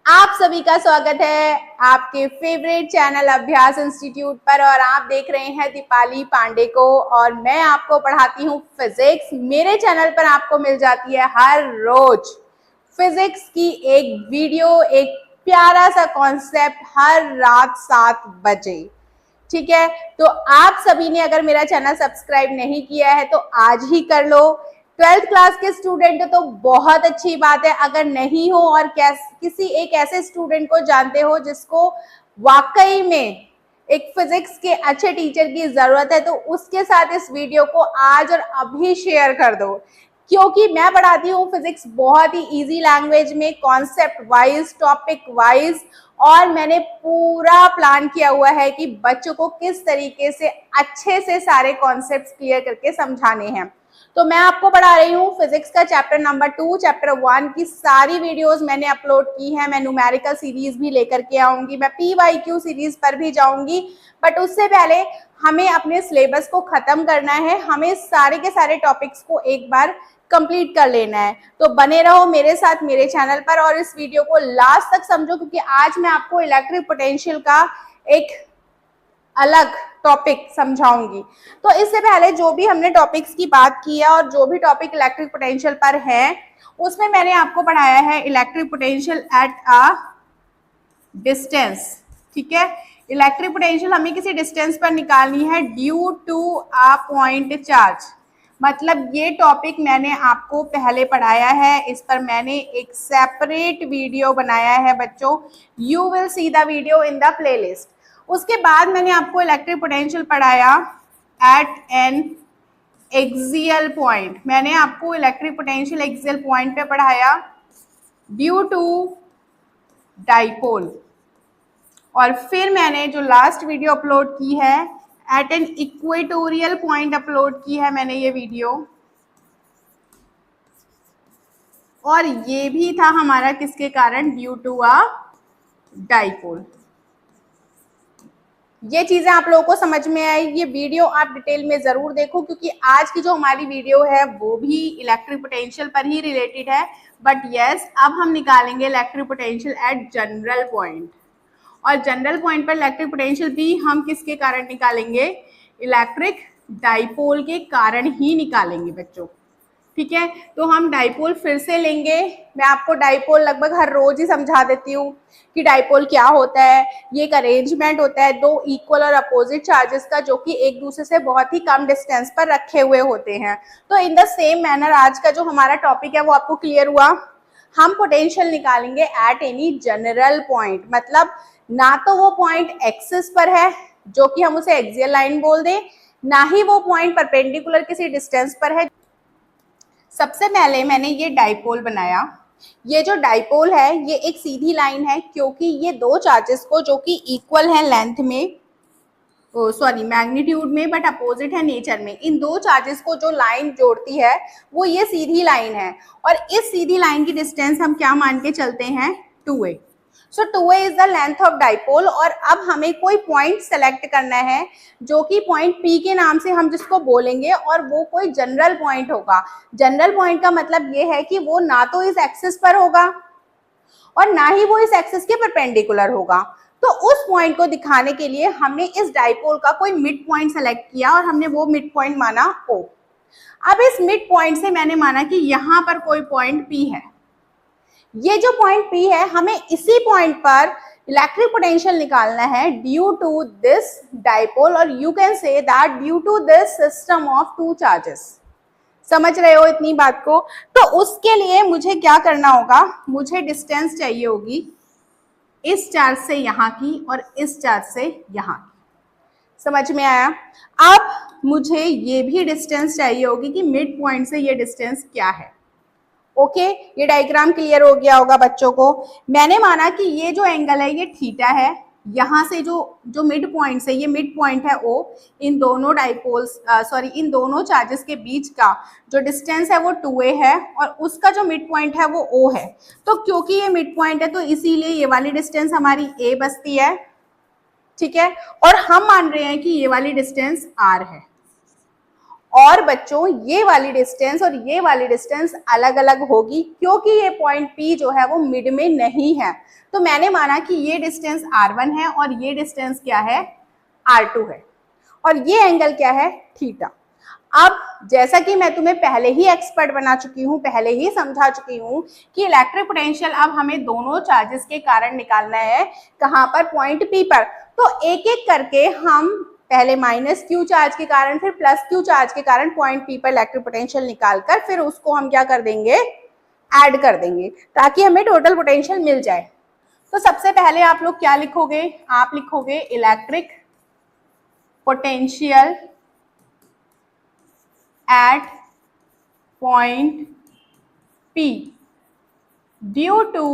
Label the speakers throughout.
Speaker 1: आप सभी का स्वागत है आपके फेवरेट चैनल अभ्यास इंस्टीट्यूट पर और आप देख रहे हैं दीपाली पांडे को और मैं आपको पढ़ाती हूँ फिजिक्स। मेरे चैनल पर आपको मिल जाती है हर रोज फिजिक्स की एक वीडियो, एक प्यारा सा कॉन्सेप्ट हर रात 7 बजे। ठीक है, तो आप सभी ने अगर मेरा चैनल सब्सक्राइब नहीं किया है तो आज ही कर लो। 12th क्लास के स्टूडेंट तो बहुत अच्छी बात है, अगर नहीं हो और किसी एक ऐसे स्टूडेंट को जानते हो जिसको वाकई में एक फिजिक्स के अच्छे टीचर की जरूरत है तो उसके साथ इस वीडियो को आज और अभी शेयर कर दो, क्योंकि मैं पढ़ाती हूँ फिजिक्स बहुत ही इजी लैंग्वेज में, कॉन्सेप्ट वाइज, टॉपिक वाइज, और मैंने पूरा प्लान किया हुआ है कि बच्चों को किस तरीके से अच्छे से सारे कॉन्सेप्ट्स क्लियर करके समझाने हैं। तो मैं आपको पढ़ा रही हूँ फिजिक्स का चैप्टर नंबर 2, चैप्टर 1 की सारी वीडियोस मैंने अपलोड की हैं। मैं न्यूमेरिकल सीरीज भी लेकर के आऊंगी, मैं PYQ सीरीज पर भी जाऊंगी, बट उससे पहले हमें अपने सिलेबस को खत्म करना है, हमें सारे के सारे टॉपिक्स को एक बार कंप्लीट कर लेना है। तो बने रहो मेरे साथ मेरे चैनल पर और इस वीडियो को लास्ट तक समझो, क्योंकि आज मैं आपको इलेक्ट्रिक पोटेंशियल का एक अलग टॉपिक समझाऊंगी। तो इससे पहले जो भी हमने टॉपिक्स की बात की है और जो भी टॉपिक इलेक्ट्रिक पोटेंशियल पर है उसमें मैंने आपको पढ़ाया है electric potential at a distance. ठीक है, इलेक्ट्रिक पोटेंशियल हमें किसी डिस्टेंस पर निकालनी है due to a point charge. मतलब ये टॉपिक मैंने आपको पहले पढ़ाया है, इस पर मैंने एक सेपरेट वीडियो बनाया है बच्चों, you will see the video in the playlist. उसके बाद मैंने आपको इलेक्ट्रिक पोटेंशियल पढ़ाया एट एन एक्सियल पॉइंट। मैंने आपको इलेक्ट्रिक पोटेंशियल एक्सियल पॉइंट पे पढ़ाया ड्यू टू डाइपोल। और फिर मैंने जो लास्ट वीडियो अपलोड की है at an equatorial point upload की है मैंने ये वीडियो, और ये भी था हमारा किसके कारण, ड्यू टू अ डाइपोल। ये चीजें आप लोगों को समझ में आई। ये वीडियो आप डिटेल में जरूर देखो, क्योंकि आज की जो हमारी वीडियो है वो भी इलेक्ट्रिक पोटेंशियल पर ही रिलेटेड है, बट यस अब हम निकालेंगे electric potential at general point. और जनरल पॉइंट पर इलेक्ट्रिक पोटेंशियल भी हम किसके कारण निकालेंगे, इलेक्ट्रिक डाइपोल के कारण ही निकालेंगे बच्चों। ठीक है, तो हम डाइपोल फिर से लेंगे। मैं आपको डाइपोल लगभग हर रोज ही समझा देती हूँ कि डाइपोल क्या होता है। ये एक अरेंजमेंट होता है दो इक्वल और अपोजिट चार्जेस का, जो कि एक दूसरे से बहुत ही कम डिस्टेंस पर रखे हुए होते हैं। तो इन द सेम मैनर आज का जो हमारा टॉपिक है वो आपको क्लियर हुआ। हम पोटेंशियल निकालेंगे एट एनी जनरल पॉइंट, मतलब ना तो वो पॉइंट एक्सिस पर है जो कि हम उसे एक्सियल लाइन बोल दें, ना ही वो पॉइंट परपेंडिकुलर किसी डिस्टेंस पर है। सबसे पहले मैंने ये डाइपोल बनाया। ये जो डाइपोल है ये एक सीधी लाइन है, क्योंकि ये दो चार्जेस को जो कि इक्वल है लेंथ में, मैग्नीट्यूड में, बट अपोजिट है नेचर में, इन दो चार्जेस को जो लाइन जोड़ती है वो ये सीधी लाइन है। और इस सीधी लाइन की डिस्टेंस हम क्या मान के चलते हैं, 2a। So 2a is the length of dipole. और अब हमें कोई पॉइंट सेलेक्ट करना है जो कि पॉइंट P के नाम से हम जिसको बोलेंगे, और वो कोई जनरल पॉइंट होगा। जनरल पॉइंट का मतलब ये है कि वो ना तो इस एक्सिस पर होगा और ना ही वो इस एक्सिस के परपेंडिकुलर होगा। तो उस पॉइंट को दिखाने के लिए हमने इस डाइपोल का कोई मिड पॉइंट सेलेक्ट किया और हमने वो मिड पॉइंट माना O। अब इस मिड पॉइंट से मैंने माना कि यहाँ पर कोई पॉइंट P है। ये जो पॉइंट P है, हमें इसी पॉइंट पर इलेक्ट्रिक पोटेंशियल निकालना है ड्यू टू दिस डाइपोल, और you can say that due to this system of two charges. समझ रहे हो इतनी बात को? तो उसके लिए मुझे क्या करना होगा, मुझे डिस्टेंस चाहिए होगी इस चार्ज से यहाँ की और इस चार्ज से यहाँ की। समझ में आया? अब मुझे ये भी डिस्टेंस चाहिए होगी कि मिड पॉइंट से ये डिस्टेंस क्या है। ओके, ये डायग्राम क्लियर हो गया होगा बच्चों को। मैंने माना कि ये जो एंगल है ये थीटा है, यहाँ से जो मिड पॉइंट से, ये मिड पॉइंट है O, इन दोनों इन दोनों चार्जेस के बीच का जो डिस्टेंस है वो 2a है, और उसका जो मिड पॉइंट है वो O है। तो क्योंकि ये मिड पॉइंट है तो इसीलिए ये वाली डिस्टेंस हमारी a बचती है। ठीक है, और हम मान रहे हैं कि ये वाली डिस्टेंस r है। और बच्चों ये वाली डिस्टेंस और ये वाली डिस्टेंस अलग अलग होगी, क्योंकि ये पॉइंट P जो है वो मिड में नहीं है। तो मैंने माना कि ये डिस्टेंस R1 है और ये डिस्टेंस क्या है, R2 है, और ये एंगल क्या है, थीटा। अब जैसा कि मैं तुम्हें पहले ही एक्सपर्ट बना चुकी हूँ, पहले ही समझा चुकी हूँ कि इलेक्ट्रिक पोटेंशियल अब हमें दोनों चार्जेस के कारण निकालना है। कहाँ पर, पॉइंट P पर। तो एक एक करके हम पहले माइनस क्यू चार्ज के कारण, फिर प्लस क्यू चार्ज के कारण पॉइंट P पर इलेक्ट्रिक पोटेंशियल निकालकर फिर उसको हम क्या कर देंगे, ऐड कर देंगे, ताकि हमें टोटल पोटेंशियल मिल जाए। तो सबसे पहले आप लोग क्या लिखोगे, आप लिखोगे electric potential at point P due to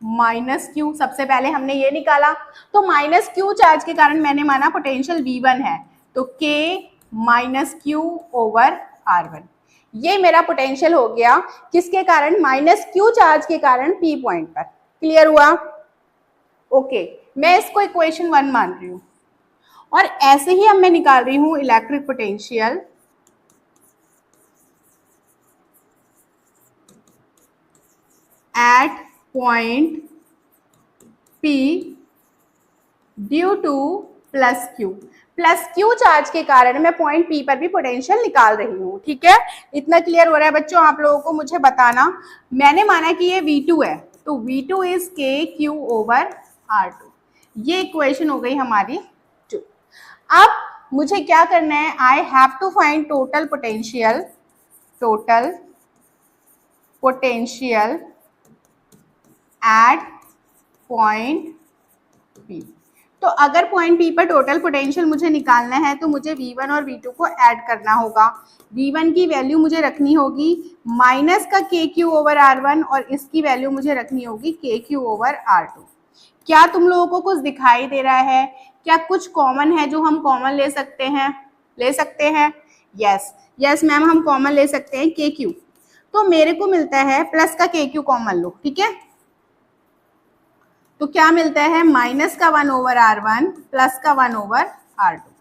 Speaker 1: minus Q. सबसे पहले हमने ये निकाला, तो माइनस क्यू चार्ज के कारण मैंने माना पोटेंशियल V1 है, तो K minus Q over R1, ये मेरा पोटेंशियल हो गया किसके कारण, माइनस क्यू चार्ज के कारण P पॉइंट पर। क्लियर हुआ? ओके, मैं इसको इक्वेशन 1 मान रही हूं, और ऐसे ही अब मैं निकाल रही हूं electric potential at point P due two plus Q. Plus Q charge के कारण मैं पॉइंट P पर भी पोटेंशियल निकाल रही हूँ। ठीक है, इतना क्लियर हो रहा है बच्चों? आप लोगों को मुझे बताना। मैंने माना कि ये V2 है, तो V2 is KQ over R2। ये इक्वेशन हो गई हमारी 2। अब मुझे क्या करना है, I have to find total potential, total potential at point P। तो अगर पॉइंट P पर टोटल पोटेंशियल मुझे निकालना है तो मुझे V1 और V2 को ऐड करना होगा। V1 की वैल्यू मुझे रखनी होगी माइनस का KQ ओवर R1, और इसकी वैल्यू मुझे रखनी होगी KQ ओवर R2। क्या तुम लोगों को कुछ दिखाई दे रहा है? क्या कुछ कॉमन है जो हम कॉमन ले सकते हैं? ले सकते हैं, यस यस मैम, हम कॉमन ले सकते हैं KQ। तो मेरे को मिलता है प्लस का KQ कॉमन लो, ठीक है, तो क्या मिलता है, माइनस का 1 ओवर R1 प्लस का 1 ओवर R2।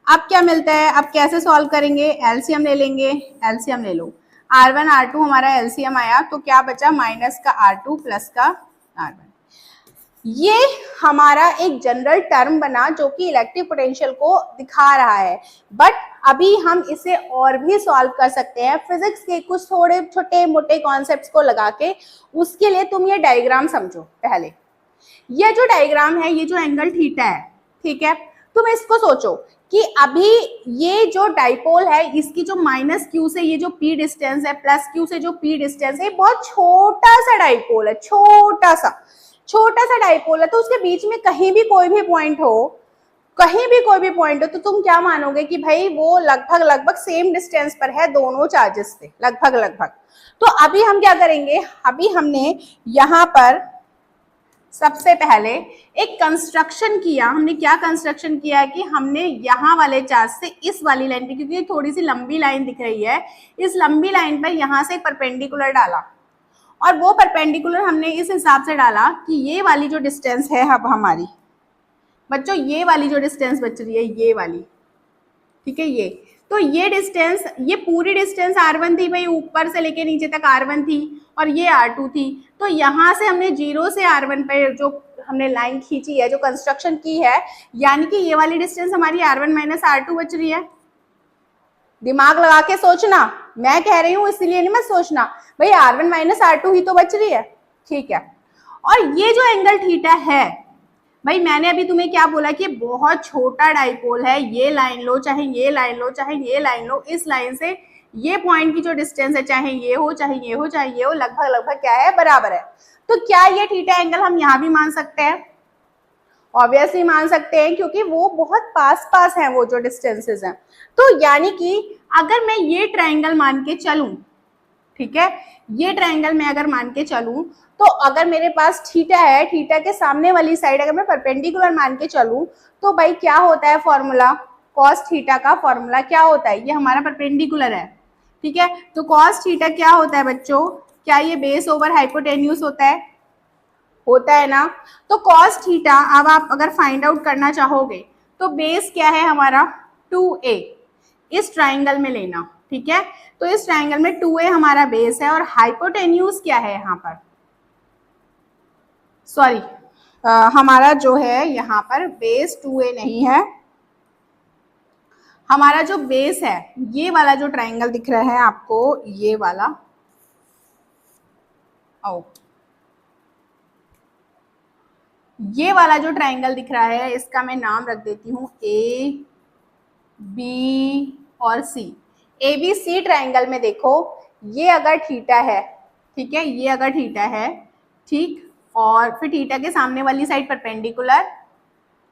Speaker 1: अब क्या मिलता है, अब कैसे सॉल्व करेंगे, एलसीएम ले लेंगे, एलसीएम ले लो। R1 R2 हमारा एलसीएम आया, तो क्या बचा, माइनस का R2 प्लस का R1। ये हमारा एक जनरल टर्म बना जो कि इलेक्ट्रिक पोटेंशियल को दिखा रहा है, बट अभी हम इसे और भी सॉल्व कर सकते हैं फिजिक्स के कुछ थोड़े छोटे मोटे कॉन्सेप्ट्स को लगा के। उसके लिए तुम ये डायग्राम समझो। पहले ये जो डायग्राम है, ये जो एंगल थीटा है, ठीक है, तुम इसको सोचो कि अभी ये जो डाइपोल है, इसकी जो माइनस क्यू से ये जो P डिस्टेंस है, प्लस क्यू से जो P डिस्टेंस है, बहुत छोटा सा डाइपोल है, छोटा सा डाइपोल है। तो उसके बीच में कहीं भी कोई भी पॉइंट हो, कहीं भी कोई भी पॉइंट हो, तो तुम क्या मानोगे कि भाई वो लगभग सेम डिस्टेंस पर है दोनों चार्जेस से, लगभग। तो अभी हम क्या करेंगे, अभी हमने यहाँ पर सबसे पहले एक कंस्ट्रक्शन किया। हमने क्या कंस्ट्रक्शन किया है कि हमने यहाँ वाले चार्ज से इस वाली लाइन पे, क्योंकि थोड़ी सी लंबी लाइन दिख रही है, इस लंबी लाइन पर यहाँ से परपेंडिकुलर डाला, और वो परपेंडिकुलर हमने इस हिसाब से डाला कि ये वाली जो डिस्टेंस है अब हमारी बच्चों, ये वाली जो डिस्टेंस बच रही है, ये वाली, ठीक है, ये, तो ये डिस्टेंस, ये पूरी डिस्टेंस R1 थी भाई, ऊपर से लेके नीचे तक R1 थी, और ये R2 थी। तो यहाँ से हमने 0 से R1 पे जो हमने लाइन खींची है, जो कंस्ट्रक्शन की है, यानी कि ये वाली डिस्टेंस हमारी R1 माइनस R2 बच रही है। दिमाग लगा के सोचना, मैं कह रही हूँ इसलिए नहीं, मैं सोचना भाई R1 माइनस R2 ही तो बच रही है, ठीक है। और ये जो एंगल थीटा है भाई, मैंने अभी तुम्हें क्या बोला कि बहुत छोटा डाइपोल है, ये लाइन लो, चाहे ये लाइन लो, चाहे ये लाइन लो, इस लाइन से ये पॉइंट की जो डिस्टेंस है, चाहे ये हो, चाहे ये हो, चाहे ये हो, लगभग क्या है, बराबर है। तो क्या ये थीटा एंगल हम यहाँ भी मान सकते हैं? ऑब्वियसली मान सकते हैं, क्योंकि वो बहुत पास हैं वो जो डिस्टेंसेस हैं। तो यानी कि अगर मैं ये ट्रायंगल मान के चलूं, ठीक है, ये ट्रायंगल मैं अगर मान के चलूं, तो अगर मेरे पास थीटा है, थीटा के सामने वाली साइड अगर मैं परपेंडिकुलर मान के चलूं, तो भाई क्या होता है फॉर्मूला, कॉस थीटा का फॉर्मूला क्या होता है, ये हमारा परपेंडिकुलर है, ठीक है। तो कॉस थीटा क्या होता है बच्चों, क्या ये बेस ओवर हाइपोटेन्यूज होता है ना। तो कॉस थीटा अब आप अगर फाइंड आउट करना चाहोगे तो बेस क्या है हमारा 2a, इस ट्राइंगल में लेना, ठीक है। तो इस ट्राइंगल में 2a हमारा बेस है और हाइपोटेन्यूज क्या है यहाँ पर, सॉरी हमारा जो है यहाँ पर बेस 2a नहीं है, हमारा जो बेस है ये वाला जो ट्राइंगल दिख रहा है आपको, ये वाला, ये वाला जो ट्राइंगल दिख रहा है इसका मैं नाम रख देती हूँ ए बी और सी। ए बी सी ट्राइंगल में देखो, ये अगर थीटा है, ठीक है, ये अगर थीटा है, ठीक, और फिर थीटा के सामने वाली साइड परपेंडिकुलर,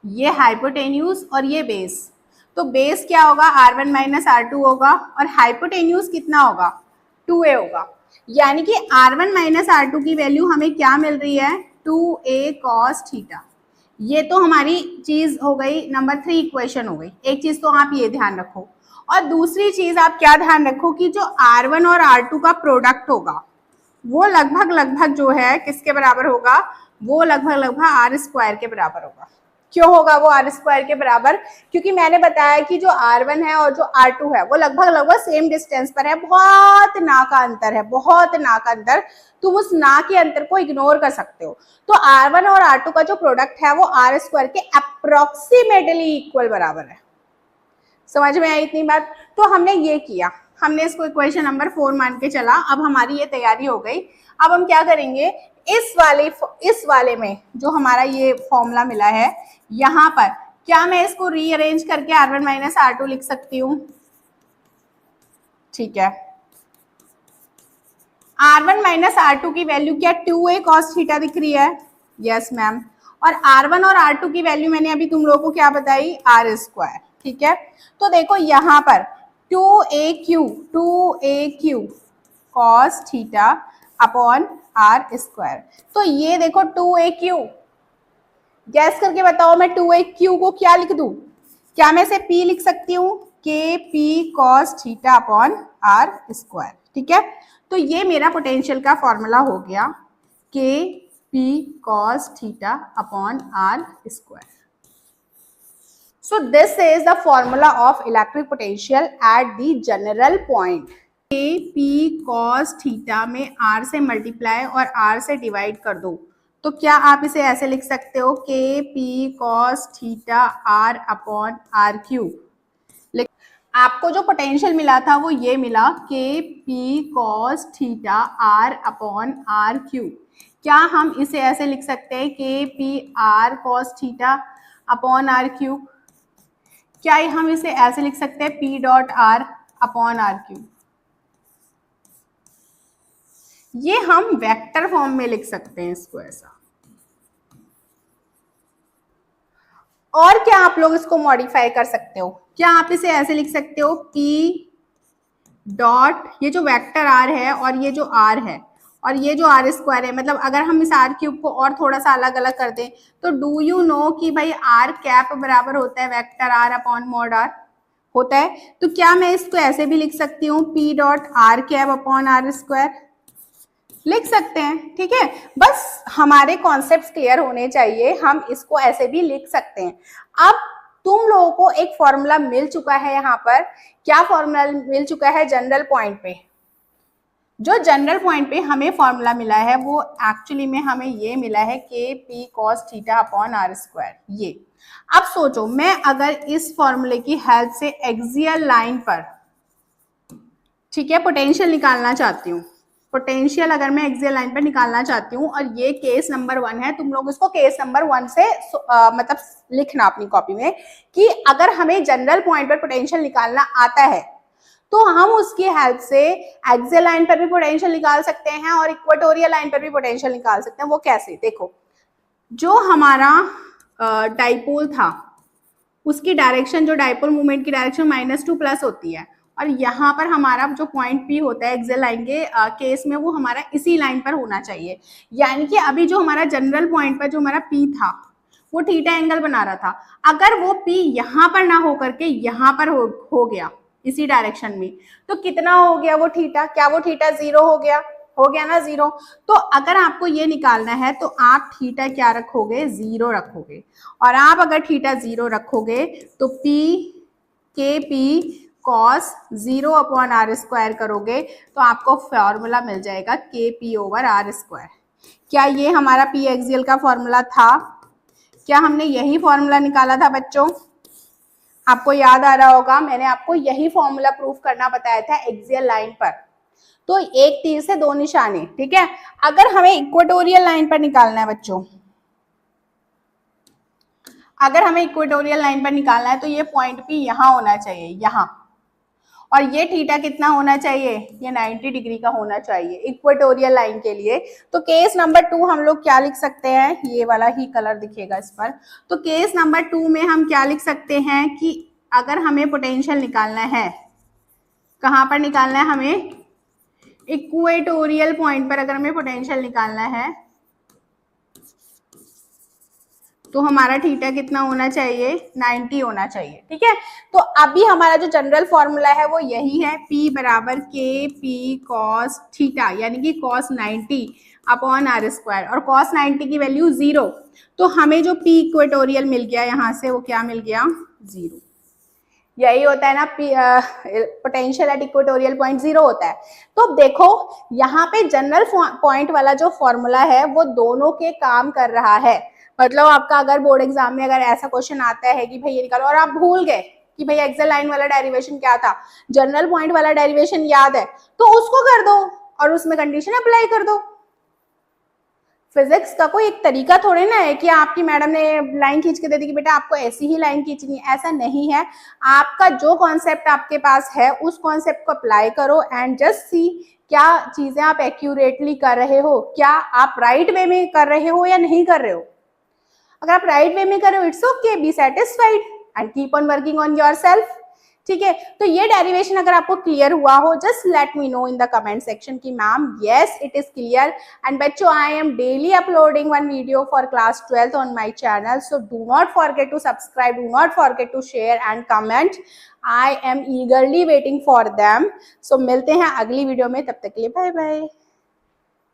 Speaker 1: ये हाइपोटेन्यूज और ये बेस, तो बेस क्या होगा, r1 माइनस r2 होगा और हाइपोटेन्यूज कितना होगा, 2a होगा। यानी कि r1 माइनस r2 की वैल्यू हमें क्या मिल रही है, 2a cos थीटा। ये तो हमारी चीज हो गई, नंबर 3 इक्वेशन हो गई। एक चीज तो आप ये ध्यान रखो, और दूसरी चीज आप क्या ध्यान रखो कि जो r1 और r2 का प्रोडक्ट होगा वो लगभग जो है किसके बराबर होगा, वो लगभग r स्क्वायर के बराबर होगा। क्यों होगा वो r स्क्वायर के बराबर, क्योंकि मैंने बताया कि जो r1 है और जो r2 है वो लगभग सेम डिस्टेंस पर है, बहुत ना का अंतर है, बहुत ना का अंतर, तुम उस ना के अंतर को इग्नोर कर सकते हो। तो r1 और r2 का जो प्रोडक्ट है वो r स्क्वायर के अप्रोक्सीमेटली इक्वल बराबर है। समझ में आई इतनी बात। तो हमने ये किया, हमने इसको इक्वेशन नंबर 4 मान के चला। अब हमारी ये तैयारी हो गई। अब हम क्या करेंगे, इस वाले में जो हमारा ये फॉर्मूला मिला है, यहाँ पर क्या मैं इसको रीअरेंज करके r1 माइनस r2 लिख सकती हूँ, ठीक है। r1 माइनस r2 की वैल्यू क्या 2a cos थीटा दिख रही है, यस मैम, और r1 और r2 की वैल्यू मैंने अभी तुम लोगों को क्या बताई, r स्क्वायर, ठीक है। तो देखो यहाँ पर 2aq cos theta upon r square, तो ये देखो 2aq, गैस करके बताओ मैं 2aq को क्या लिख दूं, क्या मैं इसे p लिख सकती हूँ, kp cos theta upon r square, ठीक है। तो ये मेरा पोटेंशियल का फॉर्मूला हो गया, kp cos theta upon r square. So this is the formula of electric potential at the general point. Kp cos theta में r से मल्टीप्लाई और r से डिवाइड कर दो, तो क्या आप इसे ऐसे लिख सकते हो, Kp cos theta r upon r cube. आपको जो पोटेंशियल मिला था वो ये मिला, Kp cos theta r upon r cube. क्या हम इसे ऐसे लिख सकते हैं, Kp r cos theta upon r cube. क्या हम इसे ऐसे लिख सकते हैं, P dot R upon R cube. ये हम वेक्टर फॉर्म में लिख सकते हैं इसको ऐसा। और क्या आप लोग इसको मॉडिफाई कर सकते हो, क्या आप इसे ऐसे लिख सकते हो, P डॉट, ये जो वेक्टर R है और ये जो R है और ये जो r स्क्वायर है, मतलब अगर हम इस r क्यूब को और थोड़ा सा अलग अलग कर दें तो डू यू नो कि भाई r कैप बराबर होता है vector r upon mod r, होता है। तो क्या मैं इसको ऐसे भी लिख सकती हूँ, p dot r cap upon r square, लिख सकते हैं, ठीक है। बस हमारे कॉन्सेप्ट्स क्लियर होने चाहिए, हम इसको ऐसे भी लिख सकते हैं। अब तुम लोगों को एक फॉर्मूला मिल चुका है, यहाँ पर क्या फॉर्मूला मिल चुका है, जनरल पॉइंट पे जो जनरल पॉइंट पे हमें फॉर्मूला मिला है वो एक्चुअली में हमें ये मिला है, Kp cos theta upon r square. ये अब सोचो, मैं अगर इस फॉर्मूले की हेल्प से एक्सियल लाइन पर, ठीक है, पोटेंशियल निकालना चाहती हूँ, पोटेंशियल अगर मैं एक्सियल लाइन पर निकालना चाहती हूँ, और ये केस नंबर 1 है, तुम लोग इसको केस नंबर 1 से मतलब लिखना अपनी कॉपी में कि अगर हमें जनरल पॉइंट पर पोटेंशियल निकालना आता है तो हम उसकी हेल्प से एक्सियल लाइन पर भी पोटेंशियल निकाल सकते हैं और इक्वेटोरियल लाइन पर भी पोटेंशियल निकाल सकते हैं। वो कैसे, देखो, जो हमारा डाइपोल था उसकी डायरेक्शन, जो डाइपोल मूवमेंट की डायरेक्शन -2 प्लस होती है, और यहाँ पर हमारा जो पॉइंट P होता है एक्सियल लाइन के केस में वो हमारा इसी लाइन पर होना चाहिए। यानी कि अभी जो हमारा जनरल पॉइंट पर जो हमारा P था वो थीटा एंगल बना रहा था, अगर वो P यहाँ पर ना होकर के यहाँ पर हो गया इसी डायरेक्शन में, तो कितना हो गया वो थीटा, क्या वो थीटा 0 हो गया ना 0। तो अगर आपको ये निकालना है तो आप थीटा क्या रखोगे, 0 रखोगे, और आप अगर थीटा 0 रखोगे तो P Kp cos 0/r² करोगे तो आपको फॉर्मूला मिल जाएगा kp/r²। क्या ये हमारा पी एक्सियल का फॉर्मूला था? क्या हमने यही फॉर्मूला निकाला था बच्चों? आपको याद आ रहा होगा, मैंने आपको यही फॉर्मूला प्रूफ करना बताया था एक्सियल लाइन पर। तो एक तीर से दो निशाने, ठीक है। अगर हमें इक्वेटोरियल लाइन पर निकालना है बच्चों, अगर हमें इक्वेटोरियल लाइन पर निकालना है तो ये पॉइंट पी यहाँ होना चाहिए, यहाँ, और ये थीटा कितना होना चाहिए? ये 90 डिग्री का होना चाहिए इक्वेटोरियल लाइन के लिए। तो केस नंबर 2 हम लोग क्या लिख सकते हैं? ये वाला ही कलर दिखेगा इस पर। तो केस नंबर 2 में हम क्या लिख सकते हैं कि अगर हमें पोटेंशियल निकालना है, कहाँ पर निकालना है हमें? इक्वेटोरियल पॉइंट पर अगर हमें पोटेंशियल निकालना है तो हमारा थीटा कितना होना चाहिए? 90 होना चाहिए, ठीक है। तो अभी हमारा जो जनरल फॉर्मूला है वो यही है, P बराबर KP cos थीटा, यानी कि cos 90/r², और cos 90 की वैल्यू 0। तो हमें जो P इक्वेटोरियल मिल गया यहाँ से, वो क्या मिल गया? 0। यही होता है ना, पोटेंशियल एट इक्वेटोरियल पॉइंट 0 होता है। तो देखो यहाँ पे जनरल पॉइंट वाला जो फॉर्मूला है वो दोनों के काम कर रहा है। मतलब आपका अगर बोर्ड एग्जाम में अगर ऐसा क्वेश्चन आता है कि भाई ये निकालो, और आप भूल गए कि भाई एक्सेल लाइन वाला डेरिवेशन क्या था, जनरल पॉइंट वाला डेरिवेशन याद है, तो उसको कर दो और उसमें कंडीशन अप्लाई कर दो। फिजिक्स का कोई एक तरीका थोड़े ना है कि आपकी मैडम ने लाइन खींच के दे दी कि बेटा आपको ऐसी ही लाइन खींचनी है, ऐसा नहीं है। आपका जो कॉन्सेप्ट आपके पास है उस कॉन्सेप्ट को अप्लाई करो एंड जस्ट सी क्या चीजें आप एक्यूरेटली कर रहे हो, क्या आप राइट वे में कर रहे हो या नहीं कर रहे हो। अगर आप राइट वे में कर रहे हो, it's okay, be satisfied and keep on working on yourself, ठीक है। तो ये डेरिवेशन अगर आपको क्लियर हुआ हो, just let me know in the comment section कि ma'am yes it is clear. And बच्चों, I am daily uploading one video for class 12th on my channel, so do not forget to subscribe, do not forget to share and comment. I am eagerly waiting for them. So मिलते हैं अगली video में, तब तक के लिए bye bye.